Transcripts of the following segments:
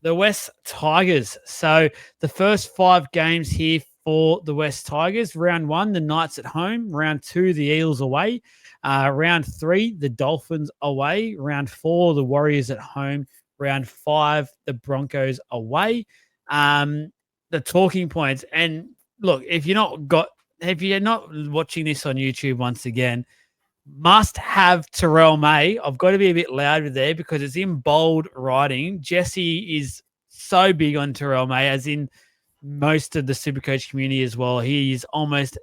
the West Tigers. So the first 5 games here for the West Tigers. Round 1, the Knights at home. Round 2, the Eels away. Round 3, the Dolphins away. Round 4, the Warriors at home. Round 5, the Broncos away. The talking points. And look, if you're not watching this on YouTube once again, must have Terrell May. I've got to be a bit louder there because it's in bold writing. Jesse is so big on Terrell May, as in most of the Supercoach community as well. He is almost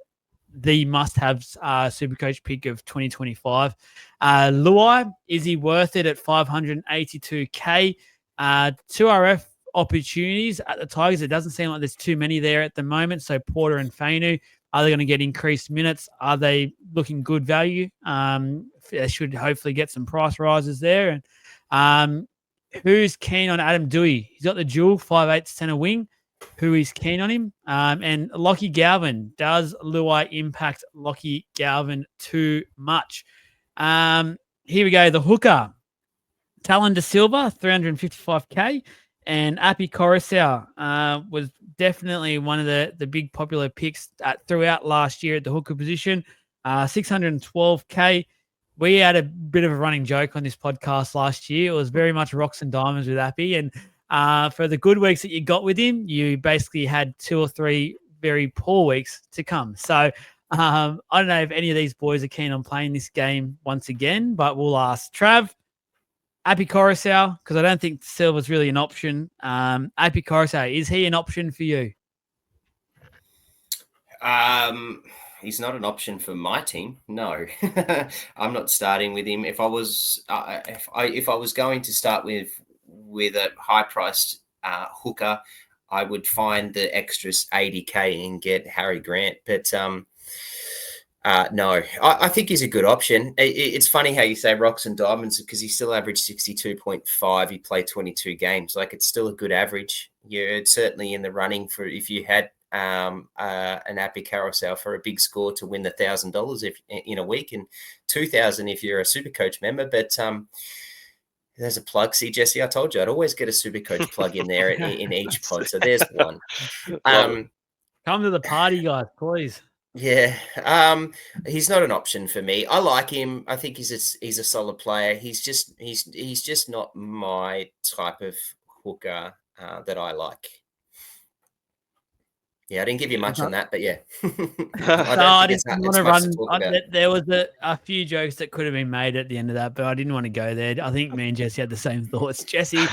the must-have Supercoach pick of 2025. LOI, is he worth it at 582K? 2 RF opportunities at the Tigers. It doesn't seem like there's too many there at the moment. So Porter and Fainu, are they going to get increased minutes? Are they looking good value? They should hopefully get some price rises there. And who's keen on Adam Doueihi? He's got the dual 5'8" centre wing. Who is keen on him? And Lockie Galvin. Does Luai impact Lockie Galvin too much? Here we go. The hooker. Talon De Silva, 355K. And Api Coruscant was definitely one of the big popular picks throughout last year at the hooker position. 612K. We had a bit of a running joke on this podcast last year. It was very much rocks and diamonds with Api. And for the good weeks that you got with him, you basically had 2 or 3 very poor weeks to come. So I don't know if any of these boys are keen on playing this game once again, but we'll ask Trav. Api Coruscant, because I don't think Silva's really an option. Api Coruscant, is he an option for you? He's not an option for my team. No, I'm not starting with him. If I was going to start with a high-priced hooker, I would find the extras 80K and get Harry Grant. But no, I think he's a good option. It's funny how you say rocks and diamonds because he still averaged 62.5. He played 22 games. Like, it's still a good average. You're certainly in the running for if you had an Api Carousel for a big score to win the $1,000 if in a week, and $2,000 if you're a Supercoach member. But there's a plug. See, Jesse, I told you I'd always get a Supercoach plug in there in each pod. So there's one. Come to the party, guys, please. Yeah, he's not an option for me. I like him. I think he's a solid player. He's just not my type of hooker that I like. Yeah, I didn't give you much on that, but yeah. I didn't want to run. There was a few jokes that could have been made at the end of that, but I didn't want to go there. I think me and Jesse had the same thoughts. Jesse,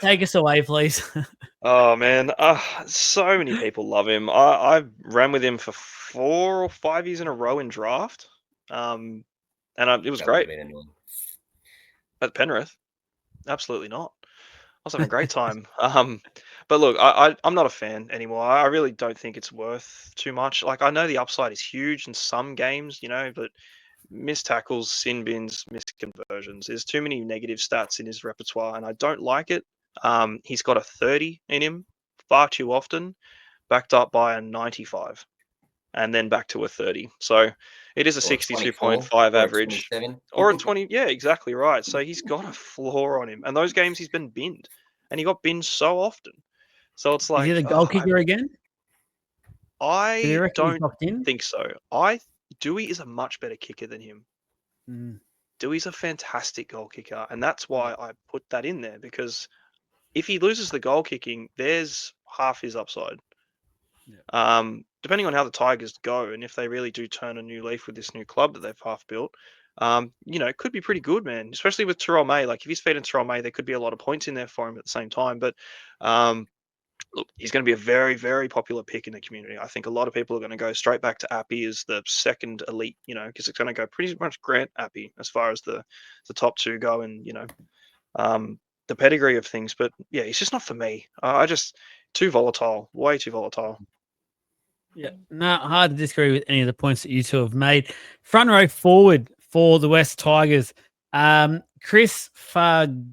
take us away, please. Oh, man. So many people love him. I ran with him for 4 or 5 years in a row in draft. It was great. At Penrith? Absolutely not. I was having a great time. But look, I'm not a fan anymore. I really don't think it's worth too much. Like, I know the upside is huge in some games, but missed tackles, sin bins, missed conversions. There's too many negative stats in his repertoire, and I don't like it. He's got a 30 in him far too often, backed up by a 95, and then back to a 30. So it is a 62.5 average. Or a 20. Yeah, exactly right. So he's got a floor on him. And those games he's been binned. And he got binned so often. So it's like... Is he the goal kicker again? I don't think so. Doueihi is a much better kicker than him. Doueihi's a fantastic goal kicker. And that's why I put that in there. Because if he loses the goal kicking, there's half his upside. Yeah. Depending on how the Tigers go, and if they really do turn a new leaf with this new club that they've half built, it could be pretty good, man. Especially with Terrell May. Like, if he's feeding Terrell May, there could be a lot of points in there for him at the same time. But look, he's going to be a very, very popular pick in the community. I think a lot of people are going to go straight back to Api as the second elite, because it's going to go pretty much Grant Api as far as the top 2 go, and the pedigree of things. But yeah, he's just not for me. Too volatile, way too volatile. Yeah, no, hard to disagree with any of the points that you two have made. Front row forward for the West Tigers. Chris Fagutu,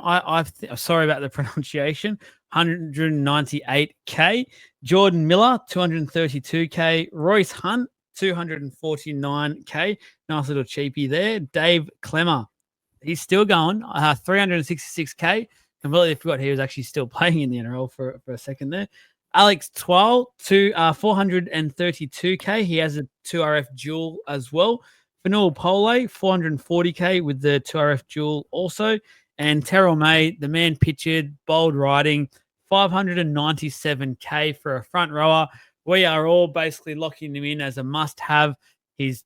I'm sorry about the pronunciation, 198K. Jordan Miller, 232K. Royce Hunt, 249K. Nice little cheapie there. Dave Clemmer, he's still going, 366K. completely forgot he was actually still playing in the NRL for a second there. Alex Twal, 432K. He has a 2RF dual as well. Fanul Pole, 440K with the 2RF dual also. And Terrell May, the man pictured, bold riding, 597K for a front rower. We are all basically locking him in as a must-have. His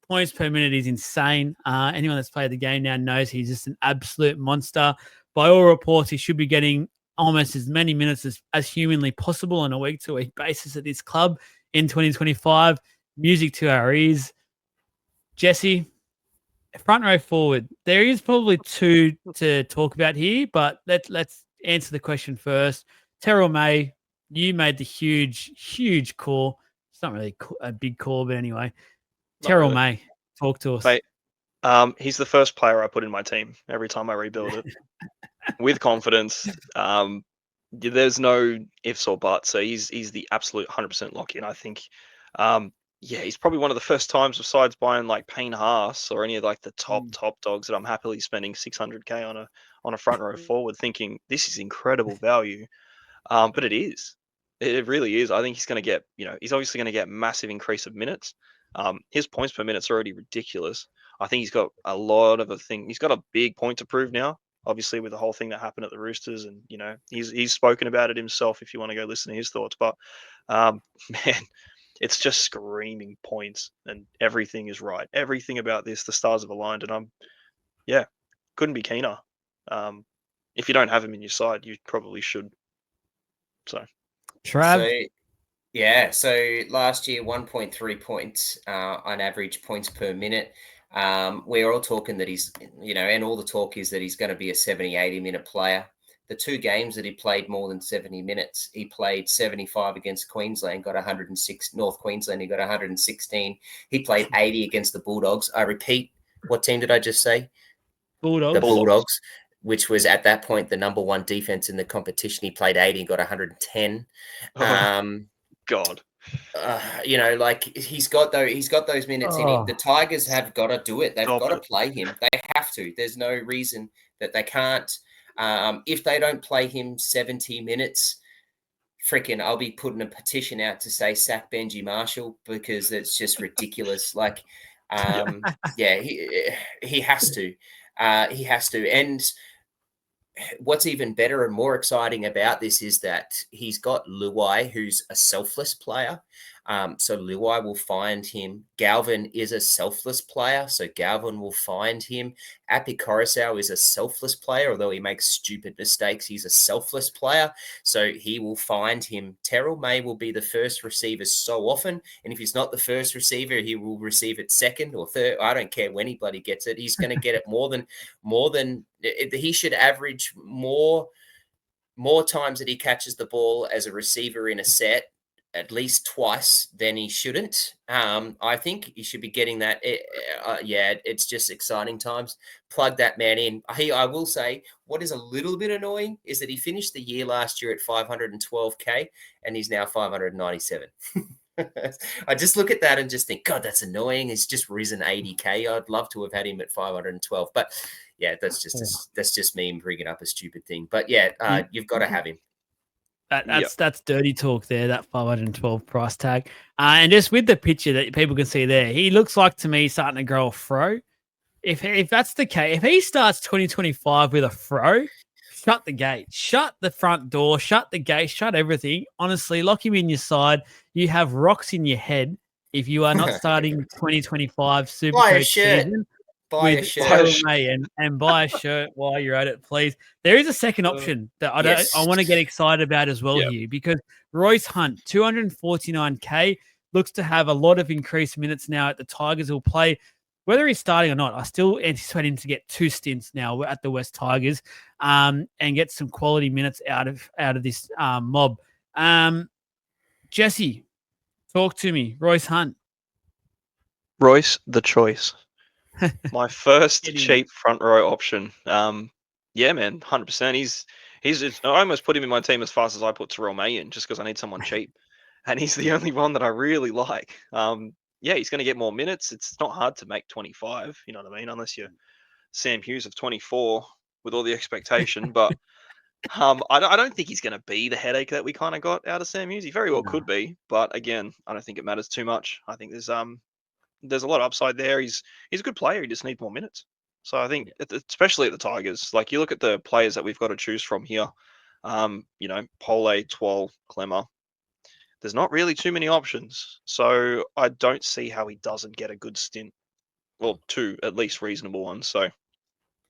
points per minute is insane. Anyone that's played the game now knows he's just an absolute monster. By all reports, he should be getting almost as many minutes as humanly possible on a week-to-week basis at this club in 2025. Music to our ears. Jesse, front row forward. There is probably two to talk about here, but let's answer the question first. Terrell May, you made the huge call. It's not really a big call, but anyway. Terrell May, talk to us. Mate, he's the first player I put in my team every time I rebuild it with confidence. There's no ifs or buts. So he's the absolute 100% lock in. I think, he's probably one of the first times, besides buying like Payne Haas or any of like the top dogs, that I'm happily spending 600K on a front row forward, thinking this is incredible value. But it is. It really is. I think he's going to get, he's obviously going to get massive increase of minutes. His points per minute's already ridiculous. I think he's got a lot of he's got a big point to prove now, obviously, with the whole thing that happened at the Roosters, and he's spoken about it himself if you want to go listen to his thoughts. But man, it's just screaming points, and everything is right. Everything about this, the stars have aligned, and couldn't be keener. If you don't have him in your side, you probably should. So, Trav. So last year, 1.3 points on average points per minute. We're all talking that he's, and all the talk is that he's going to be a 70, 80-minute player. The 2 games that he played more than 70 minutes, he played 75 against Queensland, got 106. North Queensland, he got 116. He played 80 against the Bulldogs. I repeat, what team did I just say? Bulldogs. The Bulldogs, which was at that point the number 1 defense in the competition. He played 80 and got 110. God. He's got those minutes in him. The Tigers have got to do it. They've got to play him. They have to. There's no reason that they can't. If they don't play him 70 minutes, freaking, I'll be putting a petition out to say sack Benji Marshall, because it's just ridiculous. He has to. He has to. And what's even better and more exciting about this is that he's got Doueihi, who's a selfless player. So Doueihi will find him. Galvin is a selfless player, so Galvin will find him. Api Coruscant is a selfless player, although he makes stupid mistakes. He's a selfless player, so he will find him. Terrell May will be the first receiver so often, and if he's not the first receiver, he will receive it second or third. I don't care when he bloody gets it. He's going to get it more than he should average more times that he catches the ball as a receiver in a set, at least twice, than he shouldn't. I think he should be getting that. It's just exciting times. Plug that man in. I will say, what is a little bit annoying is that he finished the year last year at 512K and he's now 597. I just look at that and just think, God, that's annoying. He's just risen 80K. I'd love to have had him at 512, but yeah, that's just me bringing up a stupid thing. But yeah, you've got to have him. That's dirty talk there, that 512 price tag. And just with the picture that people can see there, he looks like, to me, starting to grow a fro. If that's the case, if he starts 2025 with a fro, shut the gate, shut the front door, shut the gate, shut everything. Honestly, lock him in your side. You have rocks in your head if you are not starting 2025 Supercoach season. Buy a shirt. And buy a shirt while you're at it, please. There is a second option that I want to get excited about as well here, because Royce Hunt, 249K, looks to have a lot of increased minutes now at the Tigers. Will play, whether he's starting or not. I still anticipate him to get 2 stints now at the West Tigers, and get some quality minutes out of this mob. Jesse, talk to me. Royce Hunt. Royce, the choice. My first cheap front row option. Yeah, man, 100%. He's. I almost put him in my team as fast as I put Terrell May in, just because I need someone cheap, and he's the only one that I really like. He's going to get more minutes. It's not hard to make 25. You know what I mean? Unless you're Sam Hughes of 24 with all the expectation, but I don't think he's going to be the headache that we kind of got out of Sam Hughes. He very well could be, but again, I don't think it matters too much. I think there's a lot of upside there. He's a good player. He just needs more minutes. So I think, especially at the Tigers, like you look at the players that we've got to choose from here. Pole, Twal, Clemmer. There's not really too many options. So I don't see how he doesn't get a good stint. Well, two at least reasonable ones. So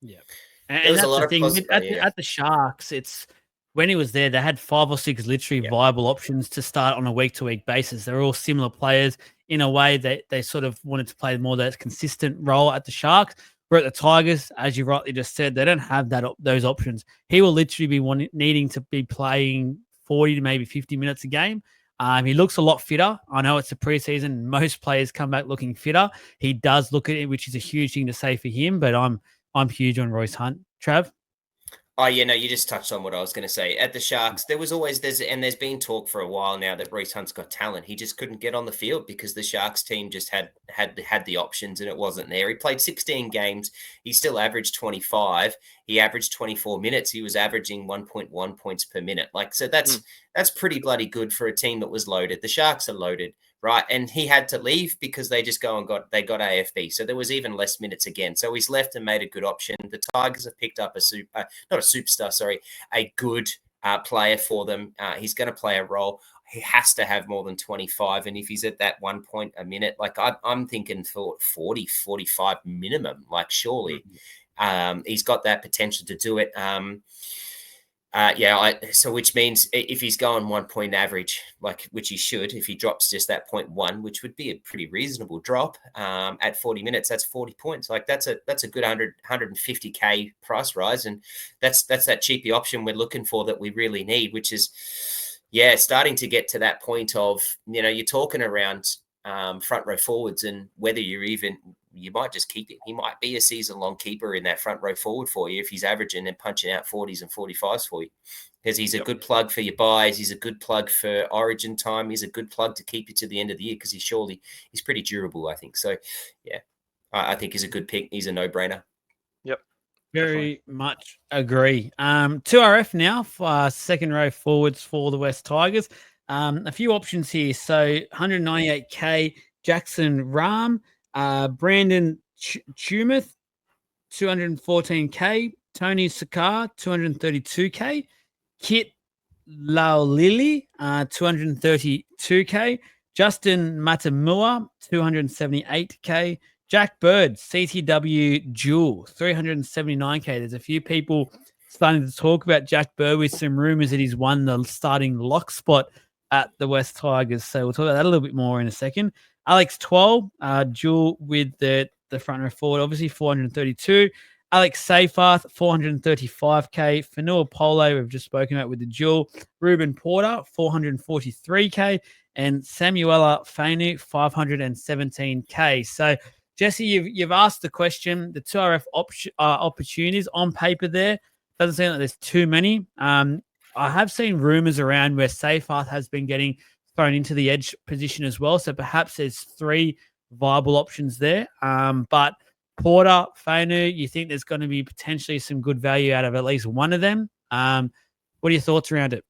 yeah, There and was a that's lot the of thing with, yeah. at the Sharks. It's when he was there, they had 5 or 6 literally viable options to start on a week-to-week basis. They're all similar players in a way that they sort of wanted to play more that consistent role at the Sharks. Where at the Tigers, as you rightly just said, they don't have those options. He will literally be needing to be playing 40 to maybe 50 minutes a game. He looks a lot fitter. I know it's a preseason. Most players come back looking fitter. He does look at it, which is a huge thing to say for him. But I'm huge on Royce Hunt. Trav? Oh, yeah, no, you just touched on what I was going to say. At the Sharks, there's been talk for a while now that Royce Hunt's got talent. He just couldn't get on the field because the Sharks team just had the options and it wasn't there. He played 16 games. He still averaged 25. He averaged 24 minutes. He was averaging 1.1 points per minute. So that's pretty bloody good for a team that was loaded. The Sharks are loaded. Right. And he had to leave because they just got AFB. So there was even less minutes again. So he's left and made a good option. The Tigers have picked up a good player for them. He's going to play a role. He has to have more than 25. And if he's at that 1 point a minute, I'm thinking for 40, 45 minimum, surely he's got that potential to do it. So which means if he's going 1 point average, which he should, if he drops just that 0.1, which would be a pretty reasonable drop at 40 minutes, that's 40 points. That's a good 150K price rise. And that's that cheapy option we're looking for that we really need, which is, starting to get to that point of, you're talking around front row forwards and whether you might just keep him. He might be a season-long keeper in that front row forward for you if he's averaging and punching out 40s and 45s for you. Because he's a good plug for your buys. He's a good plug for origin time. He's a good plug to keep you to the end of the year because he's pretty durable, I think. So, I think he's a good pick. He's a no-brainer. Yep. Very much agree. 2RF now for second row forwards for the West Tigers. A few options here. So 198K, Jackson Rahm. Brandon Tumeth, 214K. Tony Sakar, 232K. Kit Laulili, 232K. Justin Matamua, 278K. Jack Bird, CTW Jewel, 379K. There's a few people starting to talk about Jack Bird with some rumors that he's won the starting lock spot at the West Tigers. So we'll talk about that a little bit more in a second. Alex Twal, Jewel with the front row forward, obviously 432. Alex Seyfarth, 435K. Fanua Polo, we've just spoken about with the Jewel. Ruben Porter, 443K. And Samuela Fainu, 517K. So, Jesse, you've asked the question. The 2RF opportunities on paper there. Doesn't seem like there's too many. I have seen rumors around where Seyfarth has been getting thrown into the edge position as well. So perhaps there's 3 viable options there. But Porter, Fainu, you think there's going to be potentially some good value out of at least one of them? What are your thoughts around it?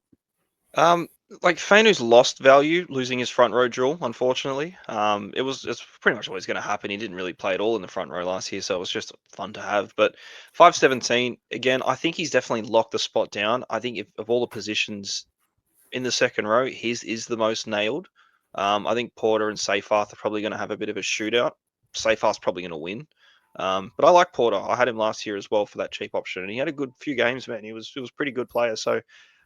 Fainu's lost value losing his front row duel, unfortunately. It's pretty much always going to happen. He didn't really play at all in the front row last year, so it was just fun to have. But 517, again, I think he's definitely locked the spot down. I think of all the positions in the second row, his is the most nailed. I think Porter and Seyfarth are probably going to have a bit of a shootout. Seyfarth's probably going to win. But I like Porter. I had him last year as well for that cheap option, and he had a good few games, man. He was pretty good player. So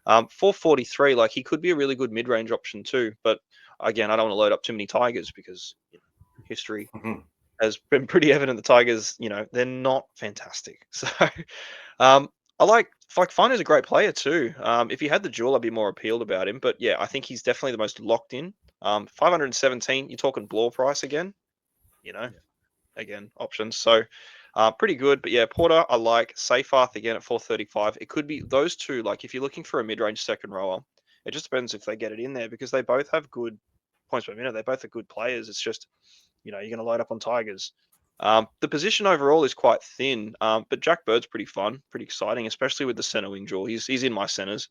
443, he could be a really good mid-range option too. But again, I don't want to load up too many Tigers because history has been pretty evident. The Tigers, they're not fantastic. So I like Fainu's a great player too. If he had the duel, I'd be more appealed about him. But yeah, I think he's definitely the most locked in. 517, you're talking blow price again. Again, options. So pretty good. But yeah, Porter, I like. Seyfarth again at 435. It could be those two. If you're looking for a mid-range second rower, it just depends if they get it in there because they both have good points per minute. They both are good players. It's just, you're going to load up on Tigers. The position overall is quite thin, but Jack Bird's pretty fun, pretty exciting, especially with the centre wing duel. He's in my centres.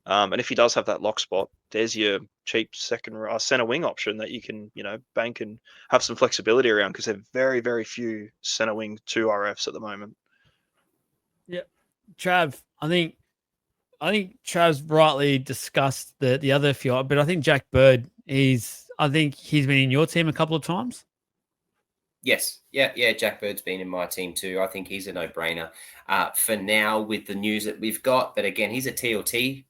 And if he does have that lock spot, there's your cheap second centre wing option that you can, bank and have some flexibility around, because there are very, very few centre wing 2RFs at the moment. Yeah. Trav, I think Trav's rightly discussed the other few, but I think Jack Bird I think he's been in your team a couple of times. Yes. Yeah. Jack Bird's been in my team too. I think he's a no-brainer for now with the news that we've got. But again, he's a TLT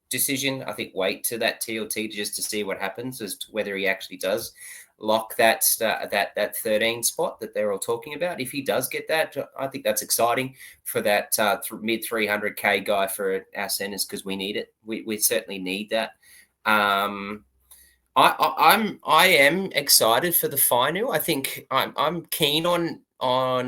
decision. I think wait to that TLT just to see what happens as to whether he actually does lock that 13 spot that they're all talking about. If he does get that, I think that's exciting for that mid 300K guy for our centers, because we need it. We certainly need that. I am excited for the final. I think I'm keen on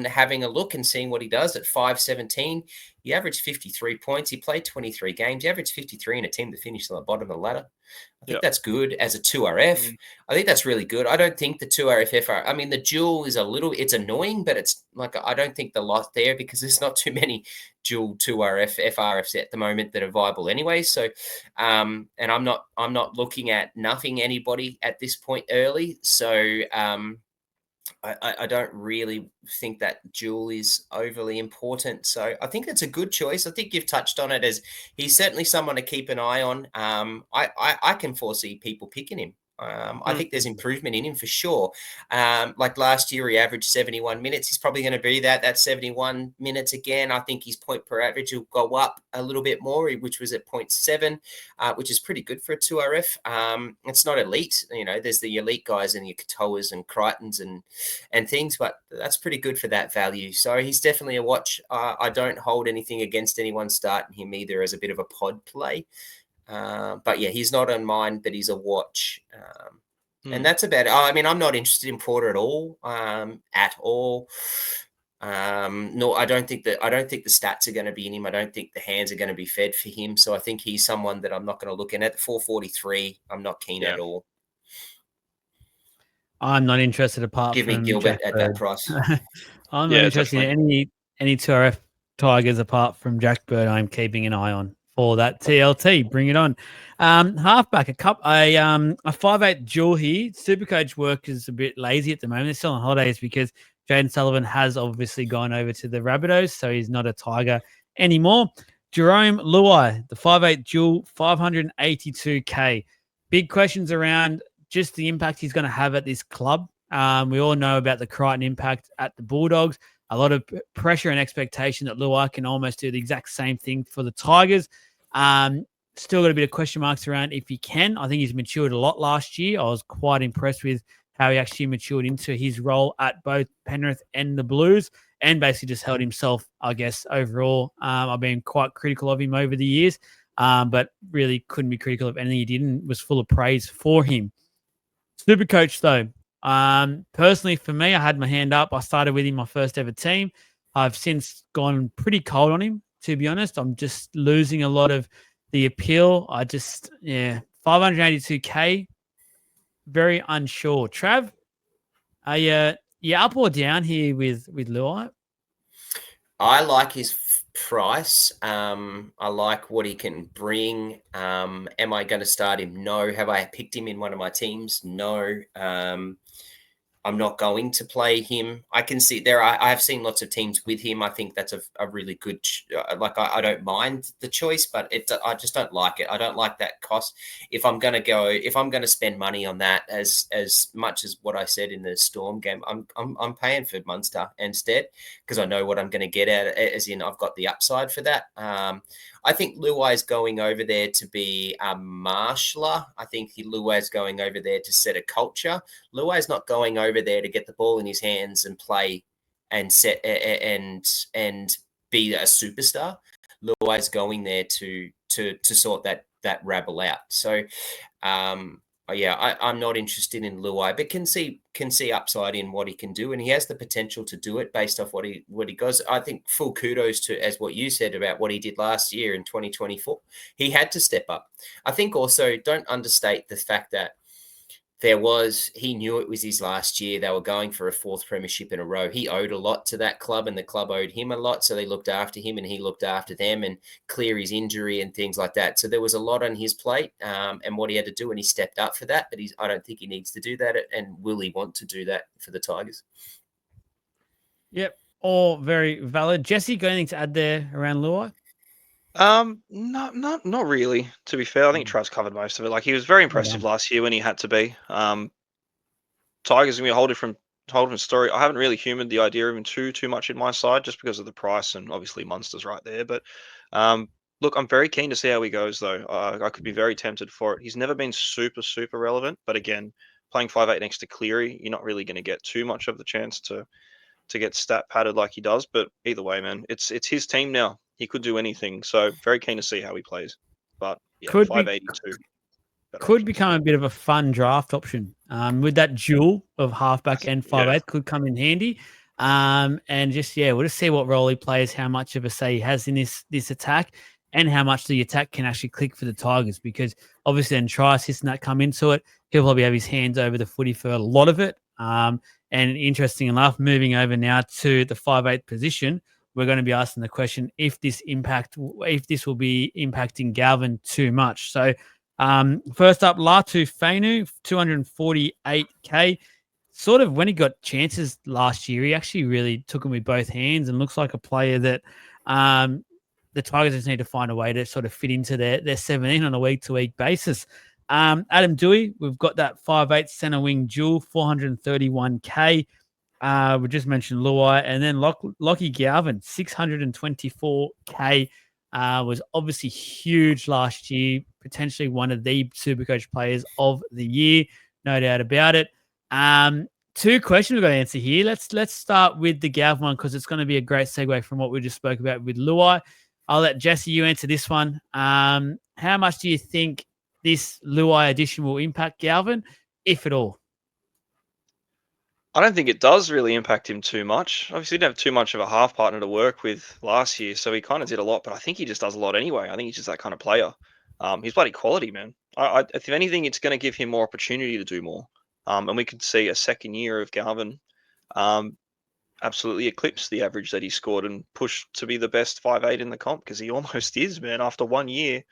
having a look and seeing what he does at 5'17". He averaged 53 points. He played 23 games. He averaged 53 in a team that finished on the bottom of the ladder. I think that's good as a 2RF. I think that's really good. I don't think the 2RF FR, I mean, the dual is it's annoying, but it's like, I don't think the lot there, because there's not too many dual 2RF FRFs at the moment that are viable anyway. So, and I'm not looking at nothing anybody at this point early. So, I don't really think that duel is overly important. So I think it's a good choice. I think you've touched on it as he's certainly someone to keep an eye on. I can foresee people picking him. I think there's improvement in him for sure. Like last year, he averaged 71 minutes. He's probably going to be that 71 minutes again. I think his point per average will go up a little bit more, which was at 0.7, which is pretty good for a 2RF. It's not elite. There's the elite guys and your Katoas and Crichtons and things, but that's pretty good for that value. So he's definitely a watch. I don't hold anything against anyone starting him either as a bit of a pod play. But yeah, he's not on mine, but he's a watch. And that's about it. I mean, I'm not interested in Porter at all. No, I don't think the stats are going to be in him. I don't think the hands are going to be fed for him. So I think he's someone that I'm not going to look at. 443, I'm not keen at all. I'm not interested apart Give from me Gilbert at that price. I'm not interested in any 2RF Tigers apart from Jack Bird. I'm keeping an eye on for that TLT. Bring it on. Halfback, a 5'8" dual here. Supercoach work is a bit lazy at the moment. They're still on holidays because Jaden Sullivan has obviously gone over to the Rabbitohs, so he's not a Tiger anymore. Jerome Luai, the 5'8" dual, 582K. Big questions around just the impact he's going to have at this club. We all know about the Crichton impact at the Bulldogs. A lot of pressure and expectation that Luai can almost do the exact same thing for the Tigers. Still got a bit of question marks around if he can. I think he's matured a lot last year. I was quite impressed with how he actually matured into his role at both Penrith and the Blues, and basically just held himself, I guess, overall. I've been quite critical of him over the years, but really couldn't be critical of anything he did and was full of praise for him. Supercoach, though. Personally, for me, I had my hand up. I started with him my first ever team. I've since gone pretty cold on him, to be honest. I'm just losing a lot of the appeal. 582K, very unsure. Trav, are you up or down here with Luai? I like his price. I like what he can bring. Am I going to start him? No. Have I picked him in one of my teams? No. I'm not going to play him. I can see I have seen lots of teams with him. I think that's a really good, I don't mind the choice, but I just don't like it. I don't like that cost. If I'm going to spend money on that as much as what I said in the Storm game, I'm paying for Munster instead, because I know what I'm going to get at it, as in I've got the upside for that. I think Luai is going over there to be a marshaller. I think Luai is going over there to set a culture. Luai is not going over there to get the ball in his hands and play and set and be a superstar. Luai is going there to sort that rabble out. So, I'm not interested in Luai, but can see upside in what he can do, and he has the potential to do it based off what he goes. I think full kudos to, as what you said about what he did last year in 2024. He had to step up. I think also don't understate the fact that he knew it was his last year. They were going for a 4th premiership in a row. He owed a lot to that club and the club owed him a lot. So they looked after him and he looked after them and clear his injury and things like that. So there was a lot on his plate and what he had to do, and he stepped up for that. But I don't think he needs to do that. And will he want to do that for the Tigers? Yep. All very valid. Jesse, got anything to add there around Luai? Not really, to be fair. I think Trav's covered most of it. Like, he was very impressive last year when he had to be. Tigers are going to be a whole different story. I haven't really humoured the idea of him too much in my side just because of the price and obviously Munster's right there. But look, I'm very keen to see how he goes, though. I could be very tempted for it. He's never been super relevant, but again, playing 5'8" next to Cleary, you're not really going to get too much of the chance to get stat padded like he does. But either way, man, it's his team now. He could do anything. So very keen to see how he plays. But yeah, 582. Could become a bit of a fun draft option. With that duel of halfback and 5'8" could come in handy. And just, we'll just see what role he plays, how much of a say he has in this attack, and how much the attack can actually click for the Tigers, because obviously then try assists and that come into it. He'll probably have his hands over the footy for a lot of it. And interesting enough, moving over now to the 5'8" position, we're going to be asking the question if this will be impacting Galvin too much. So first up, Latu Fainu, 248K. Sort of when he got chances last year, he actually really took them with both hands and looks like a player that the Tigers just need to find a way to sort of fit into their 17 on a week-to-week basis. Adam Doueihi, we've got that 5'8" centre wing duel, 431K. We just mentioned Luai, and then Lockie Galvin, 624K, was obviously huge last year, potentially one of the Supercoach players of the year, no doubt about it. 2 questions we've got to answer here. Let's start with the Galvin one, because it's going to be a great segue from what we just spoke about with Luai. I'll let Jesse, you answer this one. How much do you think this Luai addition will impact Galvin, if at all? I don't think it does really impact him too much. Obviously, he didn't have too much of a half partner to work with last year, so he kind of did a lot, but I think he just does a lot anyway. I think he's just that kind of player. He's bloody quality, man. If anything, it's going to give him more opportunity to do more. And we could see a second year of Galvin absolutely eclipse the average that he scored and push to be the best 5'8" in the comp, because he almost is, man. After 1 year,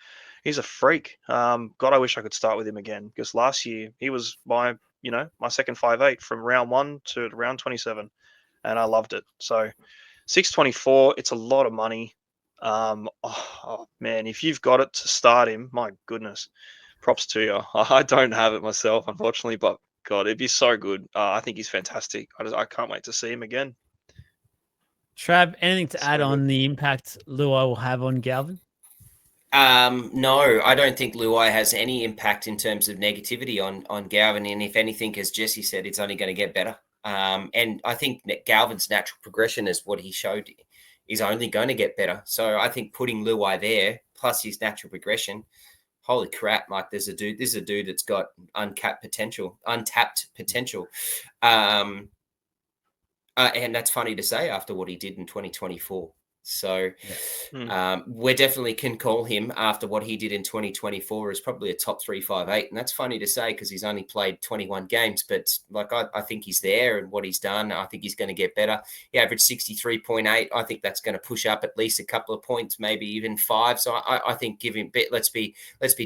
he's a freak. God, I wish I could start with him again, because last year he was my second 5'8" from round 1 to round 27, and I loved it. So 624, it's a lot of money. Man, if you've got it to start him, my goodness, props to you. I don't have it myself, unfortunately, but God, it'd be so good. I think he's fantastic. I can't wait to see him again. Trav, anything to add on the impact Luai will have on Galvin? No, I don't think Luai has any impact in terms of negativity on Galvin. And if anything, as Jesse said, it's only going to get better. And I think Galvin's natural progression is what he showed is only going to get better. So I think putting Luai there, plus his natural progression, holy crap, like this is a dude that's got untapped potential. And that's funny to say after what he did in 2024. So we definitely can call him after what he did in 2024 as probably a top 3 5'8", and that's funny to say because he's only played 21 games. But like I think he's there, and what he's done, I think he's going to get better. He averaged 63.8. I think that's going to push up at least a couple of points, maybe even 5. So I think give him. Let's be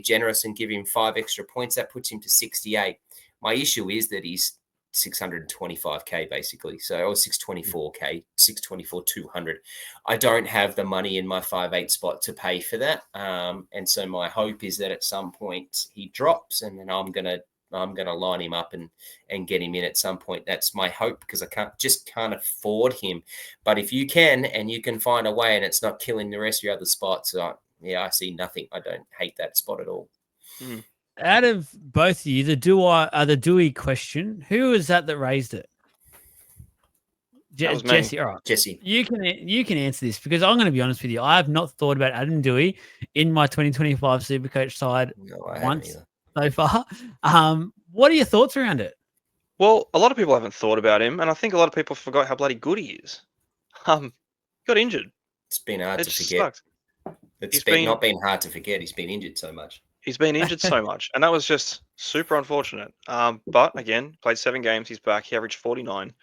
generous and give him 5 extra points. That puts him to 68. My issue is that he's 625K basically, or 624K, 200. I don't have the money in my 5'8" spot to pay for that, and so my hope is that at some point he drops, and then I'm gonna line him up and get him in at some point. That's my hope, because I can't afford him. But if you can, and you can find a way, and it's not killing the rest of your other spots, I see nothing. I don't hate that spot at all. Out of both of you, the Doueihi question, who is that raised it? Jesse. All right, Jesse. You can answer this, because I'm going to be honest with you. I have not thought about Adam Doueihi in my 2025 Supercoach side once so far. What are your thoughts around it? Well, a lot of people haven't thought about him, and I think a lot of people forgot how bloody good he is. He got injured. It's been hard to forget. It's not been hard to forget. He's been injured so much. He's been injured so much, and that was just Super unfortunate. But again, played 7 games. He's back. He averaged 49.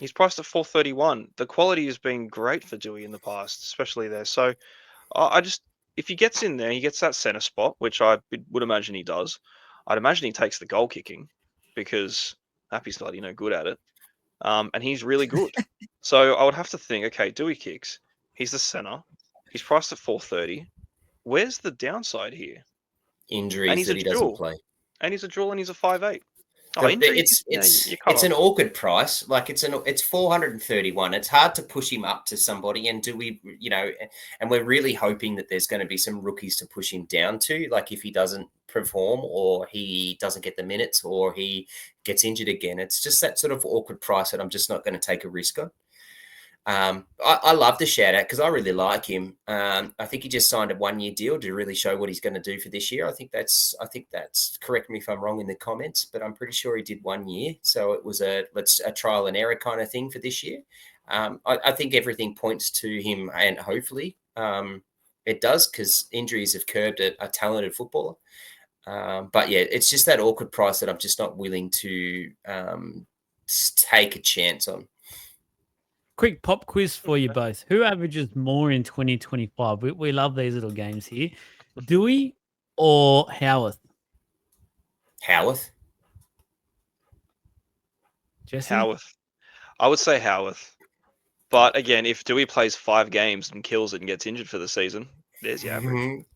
He's priced at 431. The quality has been great for Doueihi in the past, especially there. So I just, if he gets in there, he gets that center spot, which I would imagine he does. I'd imagine he takes the goal kicking because Happy's bloody no good at it. And he's really good. So I would have to think, okay, Doueihi kicks. He's the center. He's priced at 430. Where's the downside here? Injuries that he doesn't play. And he's a dual and he's a 5'8". It's an awkward price. Like it's 431. It's hard to push him up to somebody. And and we're really hoping that there's going to be some rookies to push him down to. Like if he doesn't perform or he doesn't get the minutes or he gets injured again, it's just that sort of awkward price that I'm just not going to take a risk on. I love the shout out because I really like him. I think he just signed a 1-year deal to really show what he's going to do for this year. I think that's correct me if I'm wrong in the comments, but I'm pretty sure he did 1 year. So it was a trial and error kind of thing for this year. I think everything points to him, and hopefully it does because injuries have curbed a talented footballer. But yeah, it's just that awkward price that I'm just not willing to take a chance on. Quick pop quiz for you both. Who averages more in 2025? We love these little games here. Doueihi or Howarth? Howarth. Jesse? Howarth. I would say Howarth. But again, if Doueihi plays 5 games and kills it and gets injured for the season, there's your average.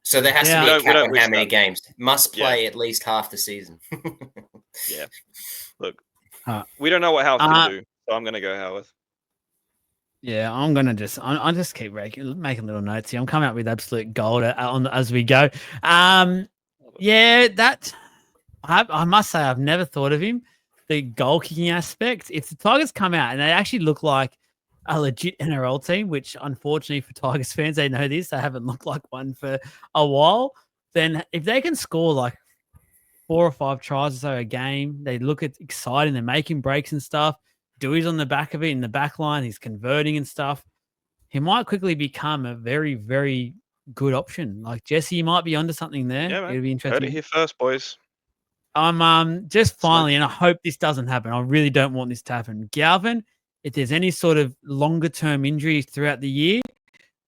So there has to be a cap on how many games. Must play at least half the season. Yeah. Look. We don't know what Howarth can do, so I'm going to go Howarth. Yeah, I'm going to just keep making little notes here. I'm coming up with absolute gold as we go. Yeah, that I must say I've never thought of him. The goal kicking aspect. If the Tigers come out and they actually look like a legit NRL team, which unfortunately for Tigers fans, they know this, they haven't looked like one for a while, then if they can score like 4 or 5 tries or so a game, they look exciting, they're making breaks and stuff. Doueihi's on the back of it in the back line, he's converting and stuff. He might quickly become a very, very good option. Like Jesse, you might be onto something there. Yeah, man. It'll be interesting. Heard it here first, boys. Just finally, and I hope this doesn't happen. I really don't want this to happen. Galvin, if there's any sort of longer term injuries throughout the year,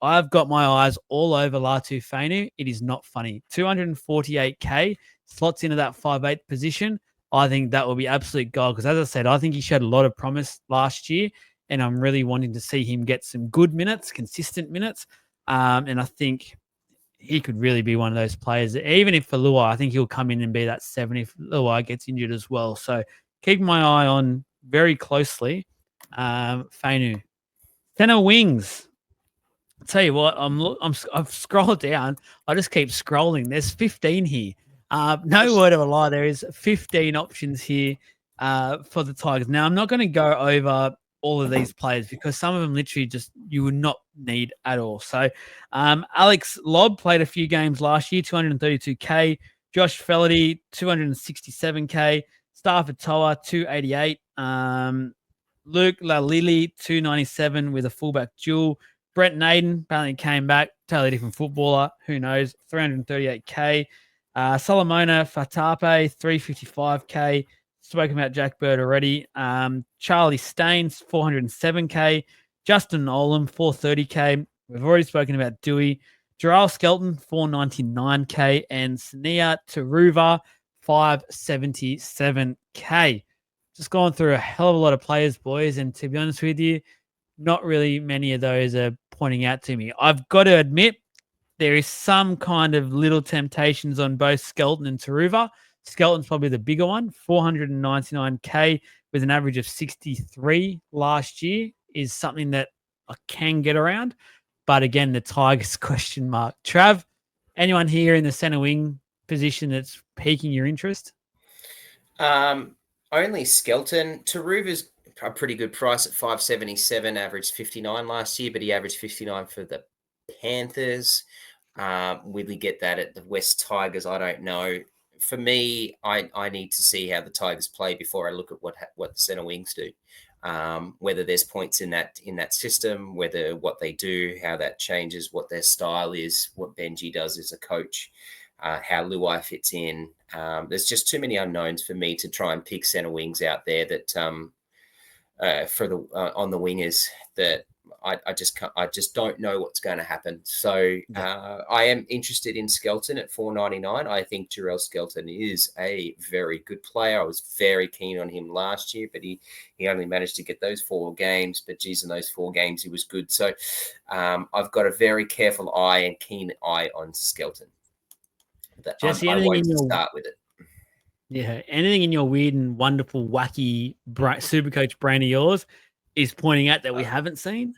I've got my eyes all over Latu Fainu. It is not funny. 248K slots into that 5'8" position. I think that will be absolute gold because, as I said, I think he showed a lot of promise last year, and I'm really wanting to see him get some good minutes, consistent minutes. And I think he could really be one of those players. Even if for Luai, I think he'll come in and be that 7 if Luai gets injured as well. So keeping my eye on very closely. Fainu. Center wings. I'll tell you what, I've scrolled down. I just keep scrolling. There's 15 here. No word of a lie. There is 15 options here for the Tigers. Now, I'm not going to go over all of these players because some of them literally just you would not need at all. So Alex Lobb played a few games last year, 232K. Josh Felaherty, 267K. Stafford Toa, 288. Luke Lalili, 297 with a fullback dual. Brent Naden apparently came back, totally different footballer. Who knows? 338K. Solomona Fatape, 355K. Spoken about Jack Bird already. Charlie Staines, 407K. Justin Olam, 430K. We've already spoken about Doueihi. Jarrell Skelton, 499K. And Sania Taruva, 577K. Just going through a hell of a lot of players, boys. And to be honest with you, not really many of those are pointing out to me. I've got to admit, there is some kind of little temptations on both Skelton and Taruva. Skelton's probably the bigger one. 499K with an average of 63 last year is something that I can get around. But again, the Tigers question mark. Trav, anyone here in the center wing position that's piquing your interest? Only Skelton. Taruva's a pretty good price at 577, averaged 59 last year, but he averaged 59 for the Panthers. Will he get that at the West Tigers? I don't know. For me, I need to see how the Tigers play before I look at what the center wings do. Whether there's points in that system, whether what they do, how that changes, what their style is, what Benji does as a coach. how Luai fits in. There's just too many unknowns for me to try and pick centre wings out there that for the on the wingers that I just don't know what's going to happen. So I am interested in Skelton at $4.99. I think Jarrell Skelton is a very good player. I was very keen on him last year, but he only managed to get those 4 games. But geez, in those 4 games, he was good. So I've got a very careful eye and keen eye on Skelton. That Jesse, I won't start with it. Yeah, anything in your weird and wonderful, wacky Supercoach brain of yours is pointing out that we haven't seen?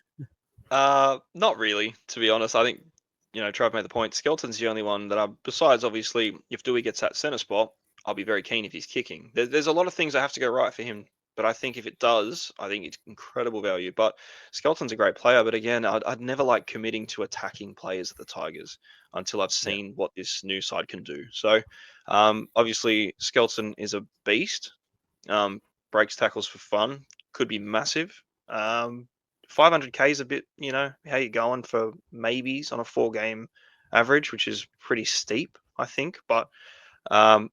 Not really, to be honest. I think, Trav made the point. Skelton's the only one that besides, obviously, if Doueihi gets that centre spot, I'll be very keen if he's kicking. There's a lot of things that have to go right for him, but I think if it does, I think it's incredible value. But Skelton's a great player, but again, I'd never like committing to attacking players at the Tigers until I've seen what this new side can do. So, obviously, Skelton is a beast. Breaks tackles for fun. Could be massive. 500k is a bit, how you going for maybes on a 4-game average, which is pretty steep, I think. But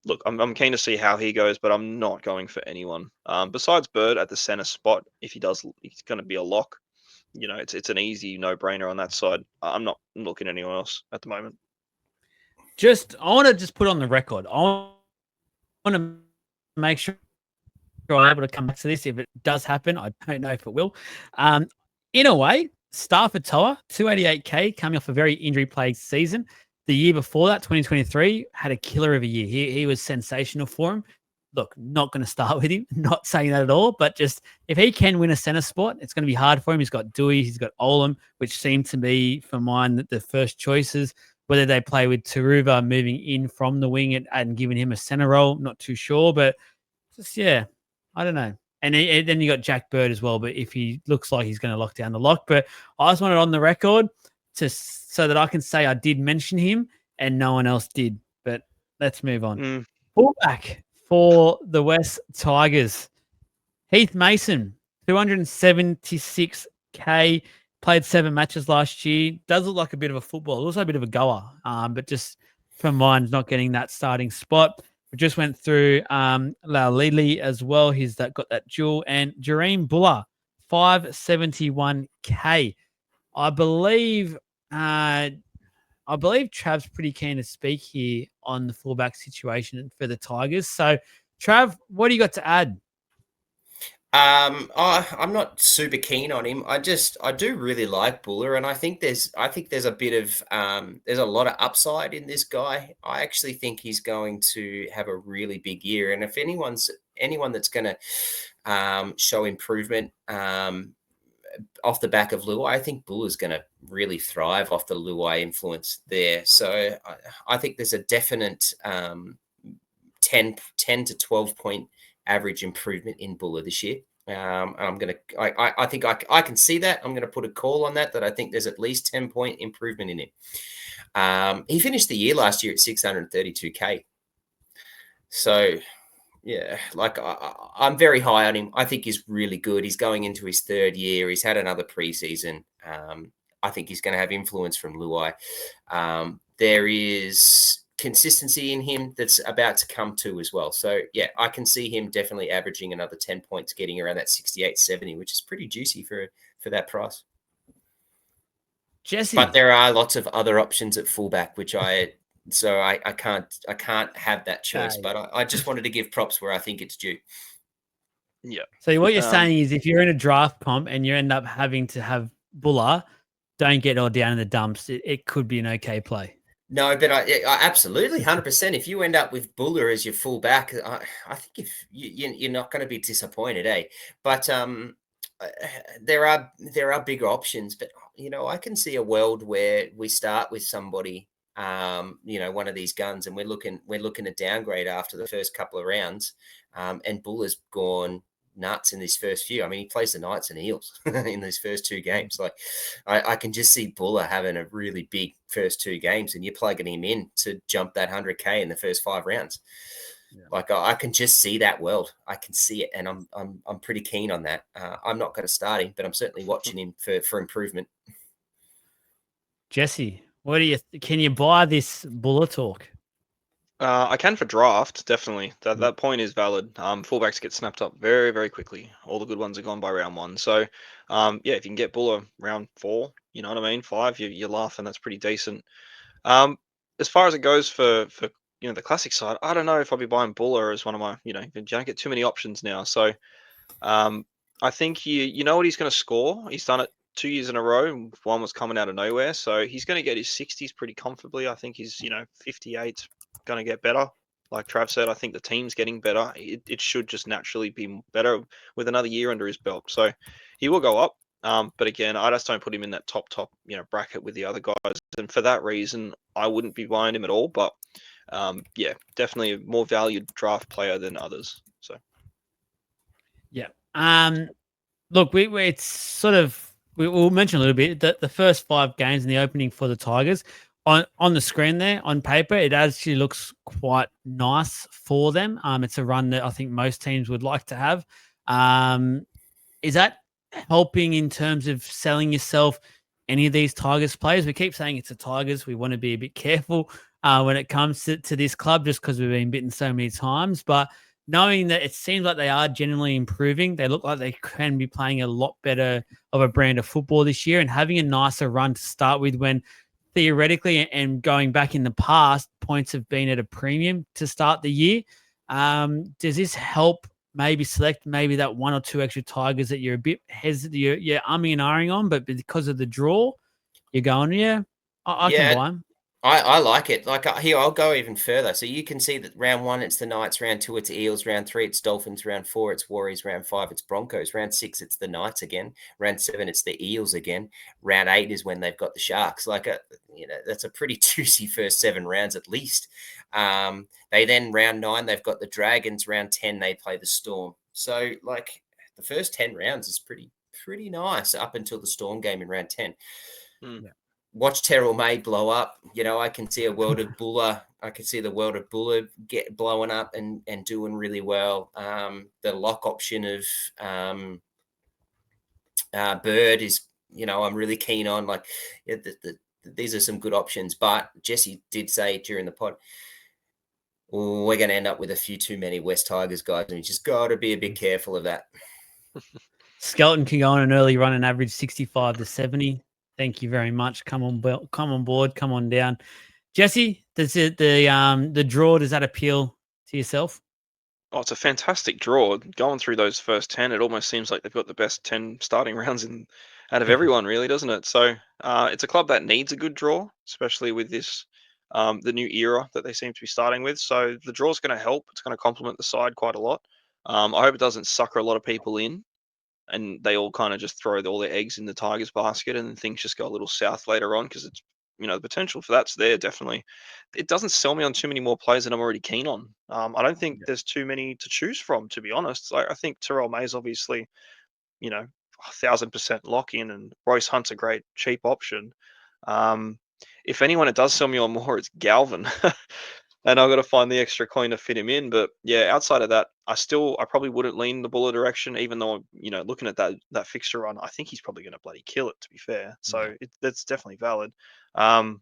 look, I'm keen to see how he goes, but I'm not going for anyone besides Bird at the center spot. If he does, he's going to be a lock. It's an easy no-brainer on that side. I'm not looking at anyone else at the moment. I want to just put on the record. I want to make sure I'm able to come back to this if it does happen. I don't know if it will. In a way, Stafford Toa, 288k, coming off a very injury-plagued season. The year before that, 2023, had a killer of a year. He was sensational for him. Look, not going to start with him, not saying that at all, but just if he can win a center spot, it's going to be hard for him. He's got Doueihi, he's got Olam, which seemed to be, for mine, the first choices. Whether they play with Taruva moving in from the wing and giving him a center role, not too sure, but just, I don't know. And then you got Jack Bird as well, but if he looks like he's going to lock down the lock. But I just wanted on the record so that I can say I did mention him and no one else did. But let's move on. Fullback for the West Tigers. Heath Mason, 276k, played 7 matches last year. Does look like a bit of a footballer, also a bit of a goer, but just for mine, not getting that starting spot. We just went through Laulili as well. He's got that duel. And Jareem Buller, 571k. I believe Trav's pretty keen to speak here on the fullback situation for the Tigers. So, Trav, what do you got to add? I'm not super keen on him. I do really like Buller, and I think there's a bit of there's a lot of upside in this guy. I actually think he's going to have a really big year, and if anyone that's going to show improvement off the back of Luai, I think Buller's going to really thrive off the Luai influence there. So I think there's a definite 10 to 12 point average improvement in Buller this year. I think I can see that. I'm going to put a call on that I think there's at least 10-point improvement in him. He finished the year last year at 632k. So yeah, like I'm very high on him. I think he's really good. He's going into his 3rd year. He's had another preseason. I think he's going to have influence from Luai. There is consistency in him that's about to come to as well. So yeah, I can see him definitely averaging another 10 points, getting around that 68-70, which is pretty juicy for that price. Jesse, but there are lots of other options at fullback, which I can't have that choice. But I just wanted to give props where I think it's due. Yeah. So what you're saying is, if you're in a draft comp and you end up having to have Buller, don't get all down in the dumps. It could be an okay play. No, but I absolutely 100%. If you end up with Buller as your fullback, I think if you're not going to be disappointed, eh? But there are bigger options. But I can see a world where we start with somebody, one of these guns, and we're looking to downgrade after the first couple of rounds, and Buller's gone nuts in this first few. I mean, he plays the Knights and Eels in these first 2 games. Like, I can just see Buller having a really big first 2 games, and you're plugging him in to jump that 100k in the first 5 rounds. Yeah. Like, I can just see that world. I can see it, and I'm pretty keen on that. I'm not going to start him, but I'm certainly watching him for improvement. Jesse, can you buy this Buller talk? I can for draft, definitely. That point is valid. Fullbacks get snapped up very, very quickly. All the good ones are gone by round 1. So, yeah, if you can get Buller round 4, you know what I mean, 5, you're laughing. That's pretty decent. As far as it goes for the classic side, I don't know if I'll be buying Buller as one of my, you don't get too many options now. So, um, I think you know what he's going to score. He's done it 2 years in a row. And one was coming out of nowhere, so he's going to get his 60s pretty comfortably. I think he's 58's going to get better. Like Trav said, I think the team's getting better. It should just naturally be better with another year under his belt. So he will go up. But again, I just don't put him in that top bracket with the other guys, and for that reason, I wouldn't be buying him at all. But yeah, definitely a more valued draft player than others. So Yeah. Look, it's sort of we'll mention a little bit that the first 5 games in the opening for the Tigers on the screen there on paper, it actually looks quite nice for them. It's a run that I think most teams would like to have. Is that helping in terms of selling yourself any of these Tigers players? We keep saying it's the Tigers. We want to be a bit careful when it comes to this club just because we've been bitten so many times. But knowing that it seems like they are generally improving, they look like they can be playing a lot better of a brand of football this year and having a nicer run to start with when theoretically and going back in the past, points have been at a premium to start the year. Does this help maybe select maybe that 1 or 2 extra Tigers that you're a bit hesitant, you're umming and ahhing on, but because of the draw, you're going, yeah, I can buy them. I like it. Like here, I'll go even further. So you can see that round 1, it's the Knights. Round 2, it's Eels. Round 3, it's Dolphins. Round 4, it's Warriors. Round 5, it's Broncos. Round 6, it's the Knights again. Round 7, it's the Eels again. Round 8 is when they've got the Sharks. That's a pretty juicy first 7 rounds at least. They then round 9, they've got the Dragons. Round 10, they play the Storm. So like the first 10 rounds is pretty nice up until the Storm game in round 10. Yeah. Watch Terrell May blow up. I can see a world of Buller. I can see the world of Buller get blowing up and doing really well. The lock option of Bird is, I'm really keen on. These are some good options. But Jesse did say during the pod, we're going to end up with a few too many West Tigers guys, and you just got to be a bit careful of that. Skelton can go on an early run and average 65 to 70. Thank you very much. Come on board, come on down. Jesse, does the draw, does that appeal to yourself? Oh, it's a fantastic draw. Going through those first 10, it almost seems like they've got the best 10 starting rounds out of everyone, really, doesn't it? So it's a club that needs a good draw, especially with this the new era that they seem to be starting with. So the draw's going to help. It's going to complement the side quite a lot. I hope it doesn't sucker a lot of people in and they all kind of just throw all their eggs in the Tigers basket and then things just go a little south later on because it's the potential for that's there definitely. It doesn't sell me on too many more players that I'm already keen on. I don't think there's too many to choose from, to be honest. Like I think Terrell May's obviously 1,000% lock in, and Royce Hunt's a great cheap option. If anyone it does sell me on more, it's Galvin. And I've got to find the extra coin to fit him in. But yeah, outside of that, I probably wouldn't lean the Buller direction, even though looking at that fixture run, I think he's probably going to bloody kill it. To be fair, so that's definitely valid. And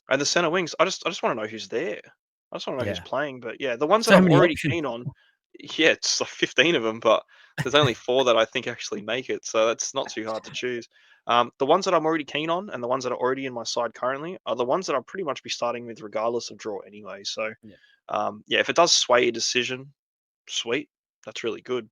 the center wings, I just want to know who's there. I just want to know who's playing. But yeah, the ones that I'm already keen on, yeah, it's like 15 of them, but there's only 4 that I think actually make it, so that's not too hard to choose. The ones that I'm already keen on and the ones that are already in my side currently are the ones that I'll pretty much be starting with regardless of draw anyway. So, yeah, if it does sway your decision, sweet, that's really good.